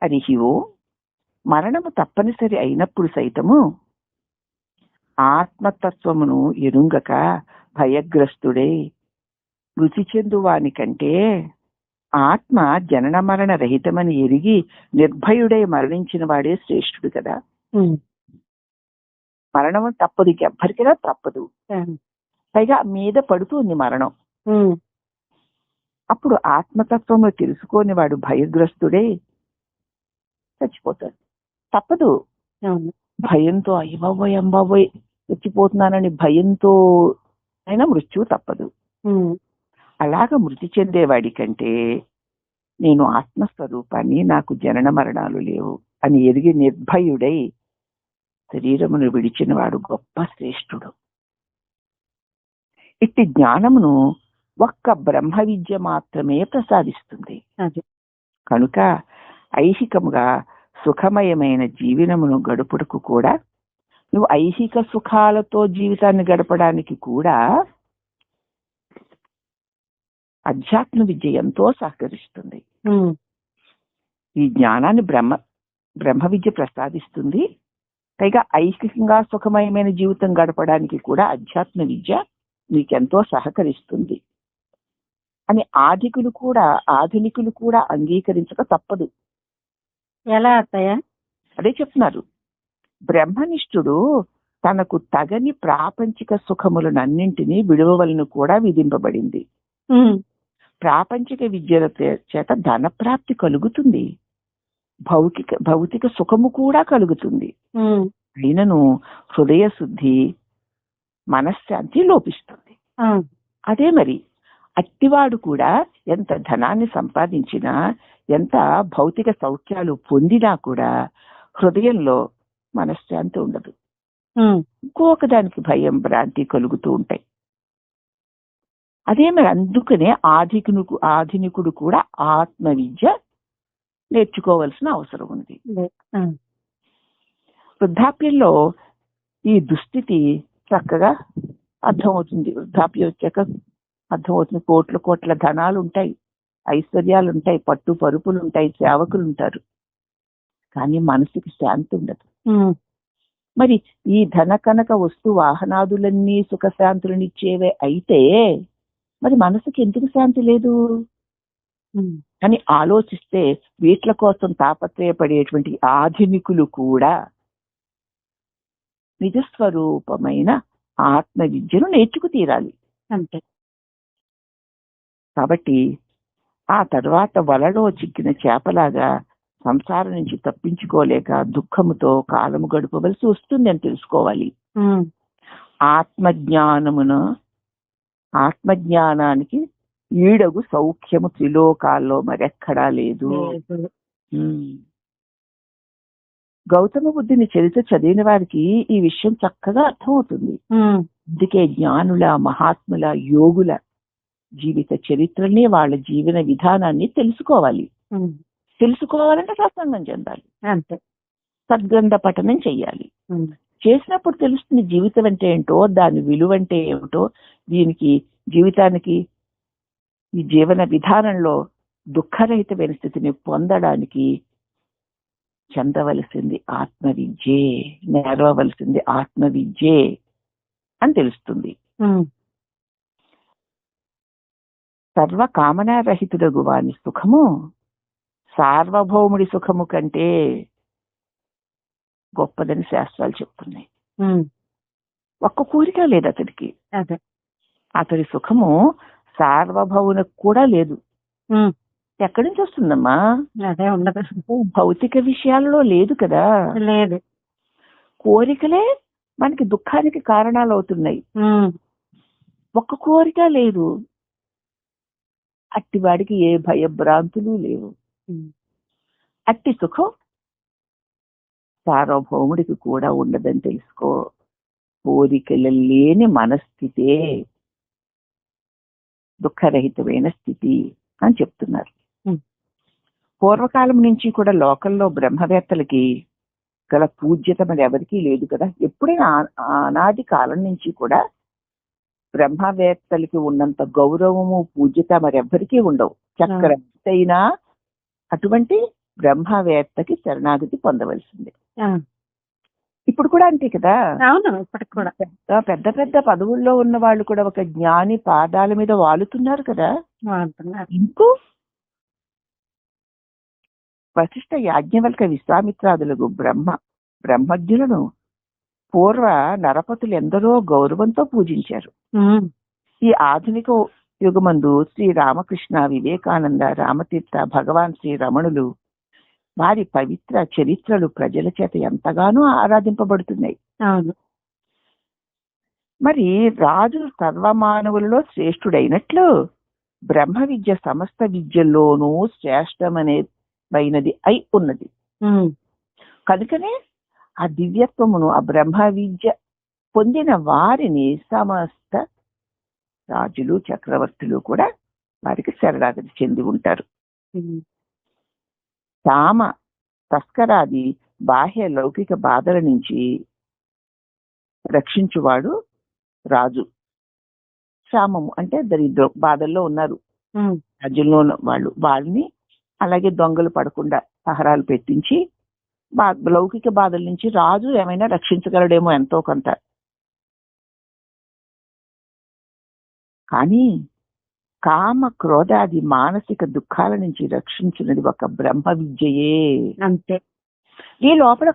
హరి ఓం. మరణము తప్పనిసరి అయినప్పుడు సైతము ఆత్మతత్వమును ఎరుంగక భయగ్రస్తుడై మృతి చెందువాని కంటే ఆత్మ జనన మరణ రహితమని ఎరిగి నిర్భయుడై మరణించిన వాడే శ్రేష్ఠుడు కదా. మరణం తప్పదు, ఎవ్వరికైనా తప్పదు. పైగా మీద పడుతుంది మరణం. అప్పుడు ఆత్మతత్వము తెలుసుకోని వాడు భయగ్రస్తుడే చచ్చిపోతాడు. తప్పదు. భయంతో అయ్యబాబోయ్ అంబాబోయ్ చచ్చిపోతున్నానని భయంతో అయినా మృత్యువు తప్పదు. అలాగ మృతి చెందేవాడి కంటే నేను ఆత్మస్వరూపాన్ని, నాకు జనన మరణాలు లేవు అని ఎరిగి నిర్భయుడై శరీరమును విడిచిన వాడు గొప్ప శ్రేష్ఠుడు. ఇట్టి జ్ఞానమును ఒక్క బ్రహ్మ విద్య మాత్రమే ప్రసాదిస్తుంది. కనుక ఐహికముగా సుఖమయమైన జీవనమును గడుపుటకు కూడా, నువ్వు ఐహిక సుఖాలతో జీవితాన్ని గడపడానికి కూడా అధ్యాత్మ విద్య ఎంతో సహకరిస్తుంది. ఈ జ్ఞానాన్ని బ్రహ్మ విద్య ప్రసాదిస్తుంది. పైగా ఐహికంగా సుఖమయమైన జీవితం గడపడానికి కూడా అధ్యాత్మ విద్య నీకెంతో సహకరిస్తుంది అని ఆధునికులు కూడా అంగీకరించక తప్పదు. ఎలా అత్తయ్య? అదే చెప్తున్నారు. బ్రహ్మనిష్ఠుడు తనకు తగని ప్రాపంచిక సుఖములనన్నింటినీ విడువవలను కూడా విధింపబడింది. ప్రాపంచిక విద్యల చేత ధనప్రాప్తి కలుగుతుంది, భౌతిక సుఖము కూడా కలుగుతుంది. అయినను హృదయ శుద్ధి, మనశ్శాంతి లోపిస్తుంది. అదే మరి అట్టివాడు కూడా ఎంత ధనాన్ని సంపాదించినా, ఎంత భౌతిక సౌఖ్యాలు పొందినా కూడా హృదయంలో మనశ్శాంతి ఉండదు. ఇంకొకదానికి భయం, భ్రాంతి కలుగుతూ ఉంటాయి. అదే మరి అందుకనే ఆధునికుడు కూడా ఆత్మ విద్య నేర్చుకోవాల్సిన అవసరం ఉంది. వృద్ధాప్యంలో ఈ దుస్థితి చక్కగా అర్థమవుతుంది. వృద్ధాప్యం వచ్చాక అర్థమవుతుంది. కోట్ల ధనాలు ఉంటాయి, ఐశ్వర్యాలు ఉంటాయి, పట్టు పరుపులు ఉంటాయి, సేవకులు ఉంటారు, కానీ మనసుకి శాంతి ఉండదు. మరి ఈ ధన కనక వస్తు వాహనాదులన్నీ సుఖశాంతులనిచ్చేవే అయితే మరి మనసుకి ఎందుకు శాంతి లేదు అని ఆలోచిస్తే వీట్ల కోసం తాపత్రయపడేటువంటి ఆధునికులు కూడా నిజస్వరూపమైన ఆత్మ విద్యను నేర్చుకు తీరాలి అంతే. కాబట్టి ఆ తర్వాత వలలో చిక్కిన చేపలాగా సంసారం నుంచి తప్పించుకోలేక దుఃఖముతో కాలము గడపవలసి వస్తుంది అని తెలుసుకోవాలి. ఆత్మజ్ఞానానికి ఈడగు సౌఖ్యము త్రిలోకాల్లో మరెక్కడా లేదు. గౌతమ బుద్ధుని చరిత్ర చదివిన వారికి ఈ విషయం చక్కగా అర్థమవుతుంది. అందుకే జ్ఞానుల, మహాత్ముల, యోగుల జీవిత చరిత్రని, వాళ్ళ జీవన విధానాన్ని తెలుసుకోవాలి. తెలుసుకోవాలంటే సత్సంగం చెందాలి, అంతే. సద్గ్రంథ పఠనం చెయ్యాలి. చేసినప్పుడు తెలుస్తుంది జీవితం అంటే ఏంటో, దాని విలువ అంటే ఏమిటో. దీనికి జీవితానికి, ఈ జీవన విధానంలో దుఃఖరహితమైన స్థితిని పొందడానికి చెందవలసింది ఆత్మవిద్యే, నేర్వవలసింది ఆత్మవిద్యే అని తెలుస్తుంది. సర్వకామనారహితుడగు వాని సుఖము సార్వభౌముడి సుఖము కంటే గొప్పదని శాస్త్రాలు చెప్తున్నాయి. ఒక్క కోరిక లేదు అతడికి. అతడి సుఖము సార్వభౌమునకు కూడా లేదు. ఎక్కడి నుంచి వస్తుందమ్మా? అదే ఉండదు. భౌతిక విషయాల్లో లేదు కదా. లేదు. కోరికలే మనకి దుఃఖానికి కారణాలు అవుతున్నాయి. ఒక్క కోరిక లేదు. అట్టి వాడికి ఏ భయభ్రాంతులు లేవు. అట్టి సుఖం సార్వభౌముడికి కూడా ఉండదని తెలుసుకో. కోరికలు లేని మనస్థితే దుఃఖరహితమైన స్థితి అని చెప్తున్నారు. పూర్వకాలం నుంచి కూడా లోకంలో బ్రహ్మవేత్తలకి గల పూజ్యత మరి ఎవరికీ లేదు కదా. ఎప్పుడైనా అనాది కాలం నుంచి కూడా బ్రహ్మవేత్తలకి ఉన్నంత గౌరవము, పూజ్యత మరెవ్వరికీ ఉండవు. చక్రవర్తి అయినా అటువంటి బ్రహ్మవేత్తకి శరణాగతి పొందవలసిందే. ఆ, ఇప్పుడు కూడా అంతే కదా. అవును ఇప్పటికి కూడా. పెద్ద పెద్ద పదవుల్లో ఉన్న వాళ్ళు కూడా ఒక జ్ఞాని పాదాల మీద వాలుతున్నారు కదా. వాడుతున్నారు. ఇంకో వశిష్ఠ యాజ్ఞవల్క విశ్వామిత్రాదులకు బ్రహ్మజ్ఞులను పూర్వ నరపతులు ఎందరో గౌరవంతో పూజించారు. ఉమ్, ఈ ఆధునిక యుగమందు శ్రీ రామకృష్ణ, వివేకానంద, రామతీర్థ, భగవాన్ శ్రీ రమణులు వారి పవిత్ర చరిత్రలు ప్రజల చేత ఎంతగానో ఆరాధింపబడుతున్నాయి. అవును. మరి రాజు సర్వమానవులలో శ్రేష్ఠుడైనట్లు బ్రహ్మ విద్య సమస్త విద్యల్లోనూ శ్రేష్టమైనది అయి ఉన్నది. ఉమ్, కనుకనే ఆ దివ్యత్వమును, ఆ బ్రహ్మ విద్య పొందిన వారిని సమస్త రాజులు, చక్రవర్తులు కూడా వారికి శరణాగతి చెంది ఉంటారు. ఉమ్, కామ తస్కరాది బాహ్య లౌకిక బాధల నుంచి రక్షించువాడు రాజు. క్షామము అంటే దరిద్రం, బాధల్లో ఉన్నారు ఉమ్, రాజ్యంలో ఉన్న వాళ్ళని అలాగే దొంగలు పడకుండా పహరాలు పెట్టించి లౌకిక బాధల నుంచి రాజు ఏమైనా రక్షించగలడేమో ఎంతో కొంత. కానీ కామ క్రోధాది మానసిక దుఃఖాల నుంచి రక్షించినది ఒక బ్రహ్మ విద్యయే. అంతే. ఈ లోపల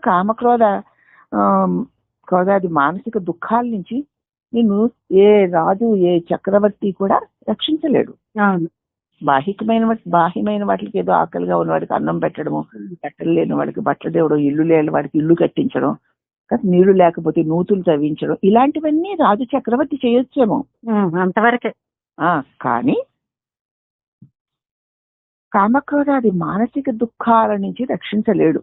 క్రోధాది మానసిక దుఃఖాల నుంచి నిన్ను ఏ రాజు, ఏ చక్రవర్తి కూడా రక్షించలేడు. అవును. బాహ్యమైన వాటికి ఏదో ఆకలిగా ఉన్నవాడికి అన్నం పెట్టడము, బట్టలు లేని వాడికి బట్టలు తేవడం, ఇల్లు లేని వాడికి ఇల్లు కట్టించడం, నీళ్లు లేకపోతే నూతులు తవ్వించడం, ఇలాంటివన్నీ రాజు చక్రవర్తి చేయొచ్చేమో అంతవరకే. కానీ కామక్రోధాది మానసిక దుఃఖాల నుంచి రక్షించలేడు.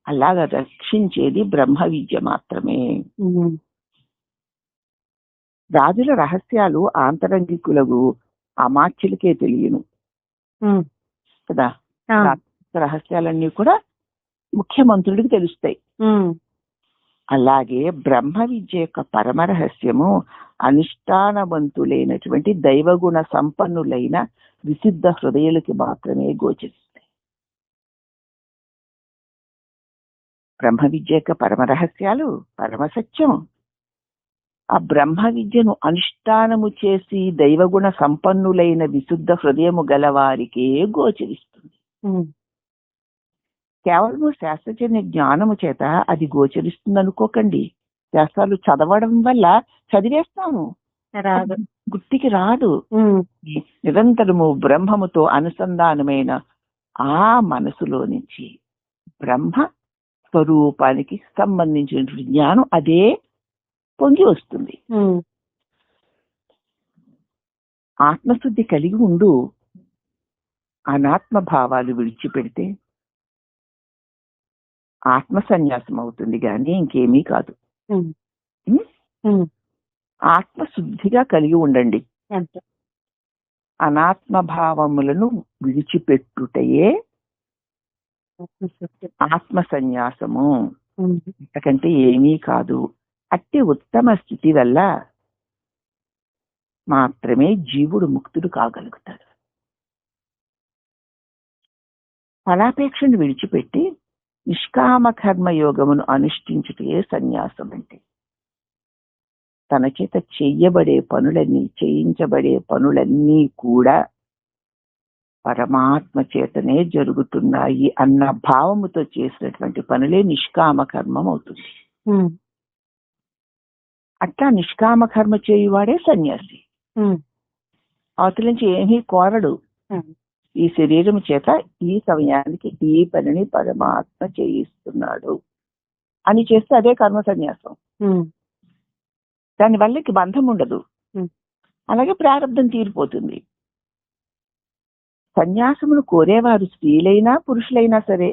అలాగా రక్షించేది బ్రహ్మ విద్య మాత్రమే. రాజుల రహస్యాలు ఆంతరంగికులకు అమాత్యులకే తెలియను కదా. రహస్యాలన్నీ కూడా ముఖ్యమంత్రుడికి తెలుస్తాయి. అలాగే బ్రహ్మ విద్య యొక్క పరమ రహస్యము అనుష్ఠానవంతులైనటువంటి దైవగుణ సంపన్నులైన విశుద్ధ హృదయులకి మాత్రమే గోచరిస్తాయి. బ్రహ్మ విద్య యొక్క పరమ రహస్యాలు, పరమ సత్యం ఆ బ్రహ్మ విద్యను అనుష్ఠానము చేసి దైవగుణ సంపన్నులైన విశుద్ధ హృదయము గలవారికే గోచరిస్తుంది. కేవలము శాస్త్రజన్య జ్ఞానము చేత అది గోచరిస్తుంది అనుకోకండి. శాస్త్రాలు చదవడం వల్ల చదివేస్తాము, గుర్తికి రాదు. నిరంతరము బ్రహ్మముతో అనుసంధానమైన ఆ మనసులో నుంచి బ్రహ్మ స్వరూపానికి సంబంధించిన జ్ఞానం అదే పొంగి వస్తుంది. ఆత్మశుద్ధి కలిగి ఉండు అనాత్మ భావాలు విడిచిపెడితే ఆత్మ సన్యాసం అవుతుంది కానీ ఇంకేమీ కాదు. ఆత్మశుద్ధిగా కలిగి ఉండండి. అనాత్మ భావములను విడిచిపెట్టుటయే ఆత్మ సన్యాసము, అంతకంటే ఏమీ కాదు. అట్టి ఉత్తమ స్థితి వల్ల మాత్రమే జీవుడు ముక్తుడు కాగలుగుతాడు. ఫలాపేక్షను విడిచిపెట్టి నిష్కామ కర్మ యోగమును అనుష్ఠించుటే సన్యాసం అంటే. తన చేత చేయించబడే పనులన్నీ కూడా పరమాత్మ చేతనే జరుగుతున్నాయి అన్న భావముతో చేసినటువంటి పనులే నిష్కామ కర్మం అవుతుంది. అట్లా నిష్కామ కర్మ చేయువాడే సన్యాసి. అవతల నుంచి ఏమీ కోరడు. ఈ శరీరం చేత ఈ సమయానికి ఈ పనిని పరమాత్మ చేయిస్తున్నాడు అని చేస్తే అదే కర్మ సన్యాసం. దానివల్ల బంధం ఉండదు, అలాగే ప్రారంభం తీరిపోతుంది. సన్యాసమును కోరేవారు స్త్రీలైనా పురుషులైనా సరే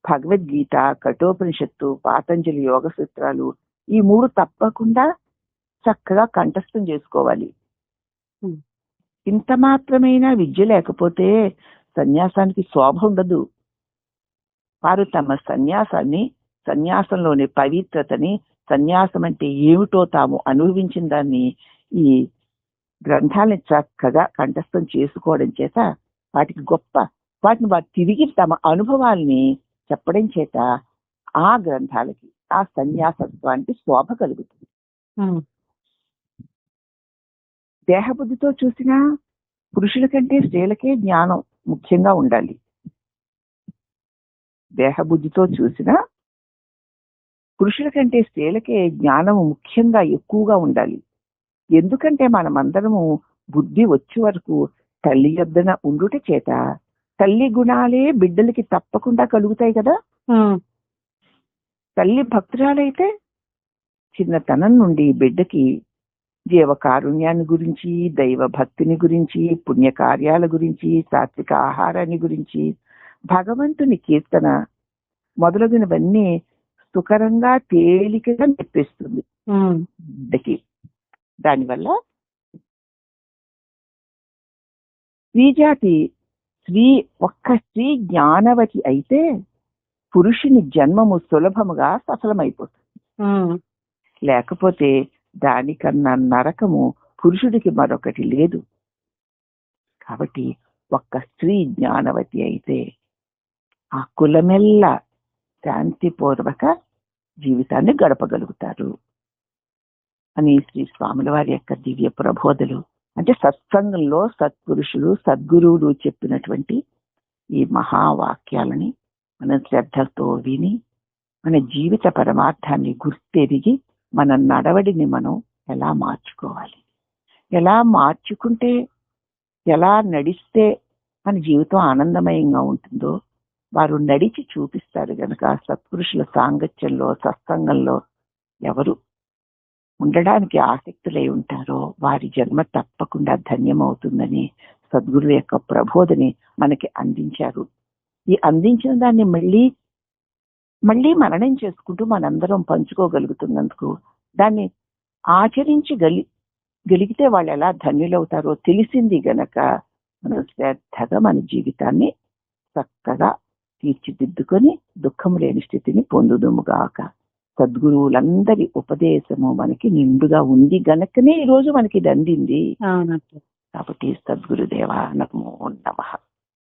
భగవద్గీత, కఠోపనిషత్తు, పాతంజలి యోగ సూత్రాలు ఈ 3 తప్పకుండా చక్కగా కంఠస్థం చేసుకోవాలి. ఇంత మాత్రమైన విద్య లేకపోతే సన్యాసానికి శోభ ఉండదు. వారు తమ సన్యాసంలోని పవిత్రతని, సన్యాసం అంటే ఏమిటో తాము అనుభవించిన దాన్ని ఈ గ్రంథాలని చక్కగా కంఠస్థం చేసుకోవడం చేత వాటికి గొప్ప వాటిని వారు తిరిగి తమ అనుభవాల్ని చెప్పడం చేత ఆ గ్రంథాలకి ఆ సన్యాసత్వానికి శోభ కలుగుతుంది. దేహబుద్ధితో చూసినా పురుషుల కంటే స్త్రీలకే జ్ఞానం ముఖ్యంగా ఉండాలి. దేహబుద్ధితో చూసినా పురుషుల కంటే స్త్రీలకే జ్ఞానము ముఖ్యంగా ఎక్కువగా ఉండాలి. ఎందుకంటే మనమందరము బుద్ధి వచ్చే వరకు తల్లి యొద్దన ఉండుట చేత తల్లి గుణాలే బిడ్డలకి తప్పకుండా కలుగుతాయి కదా. తల్లి భక్తురాలైతే చిన్నతనం నుండి బిడ్డకి జీవకారుణ్యాన్ని గురించి, దైవ భక్తిని గురించి, పుణ్యకార్యాల గురించి, సాత్విక ఆహారాన్ని గురించి, భగవంతుని కీర్తన మొదలగునవన్నీ సుకరంగా తేలికగా నేర్పిస్తుంది బిడ్డకి. దానివల్ల ఒక్క స్త్రీ జ్ఞానవతి అయితే పురుషుని జన్మము సులభముగా సఫలమైపోతుంది. లేకపోతే దానికన్నా నరకము పురుషుడికి మరొకటి లేదు. కాబట్టి ఒక్క స్త్రీ జ్ఞానవతి అయితే ఆ కులమెల్లా శాంతిపూర్వక జీవితాన్ని గడపగలుగుతారు అని శ్రీ స్వాముల వారి యొక్క దివ్య ప్రబోధలు, అంటే సత్సంగంలో సత్పురుషులు సద్గురువులు చెప్పినటువంటి ఈ మహావాక్యాలని మనం శ్రద్ధతో విని మన జీవిత పరమార్థాన్ని గుర్తెరిగి మన నడవడిని మనం ఎలా మార్చుకోవాలి, ఎలా మార్చుకుంటే, ఎలా నడిస్తే మన జీవితం ఆనందమయంగా ఉంటుందో వారు నడిచి చూపిస్తారు గనక సత్పురుషుల సాంగత్యంలో సత్సంగంలో ఎవరు ఉండడానికి ఆసక్తులై ఉంటారో వారి జన్మ తప్పకుండా ధన్యమవుతుందని సద్గురువు యొక్క ప్రబోధని మనకి అందించారు. ఈ అందించిన దాన్ని మళ్ళీ మననం చేసుకుంటూ మనందరం పంచుకోగలుగుతున్నందుకు, దాన్ని ఆచరించగలిగితే వాళ్ళు ఎలా ధన్యులవుతారో తెలిసింది గనక మనం శ్రద్ధగా మన జీవితాన్ని చక్కగా తీర్చిదిద్దుకొని దుఃఖం లేని స్థితిని పొందుదుముగాక. సద్గురువులందరి ఉపదేశము మనకి నిండుగా ఉంది గనకనే ఈ రోజు మనకి ఇది అందింది. కాబట్టి సద్గురుదేవా నమో నమః.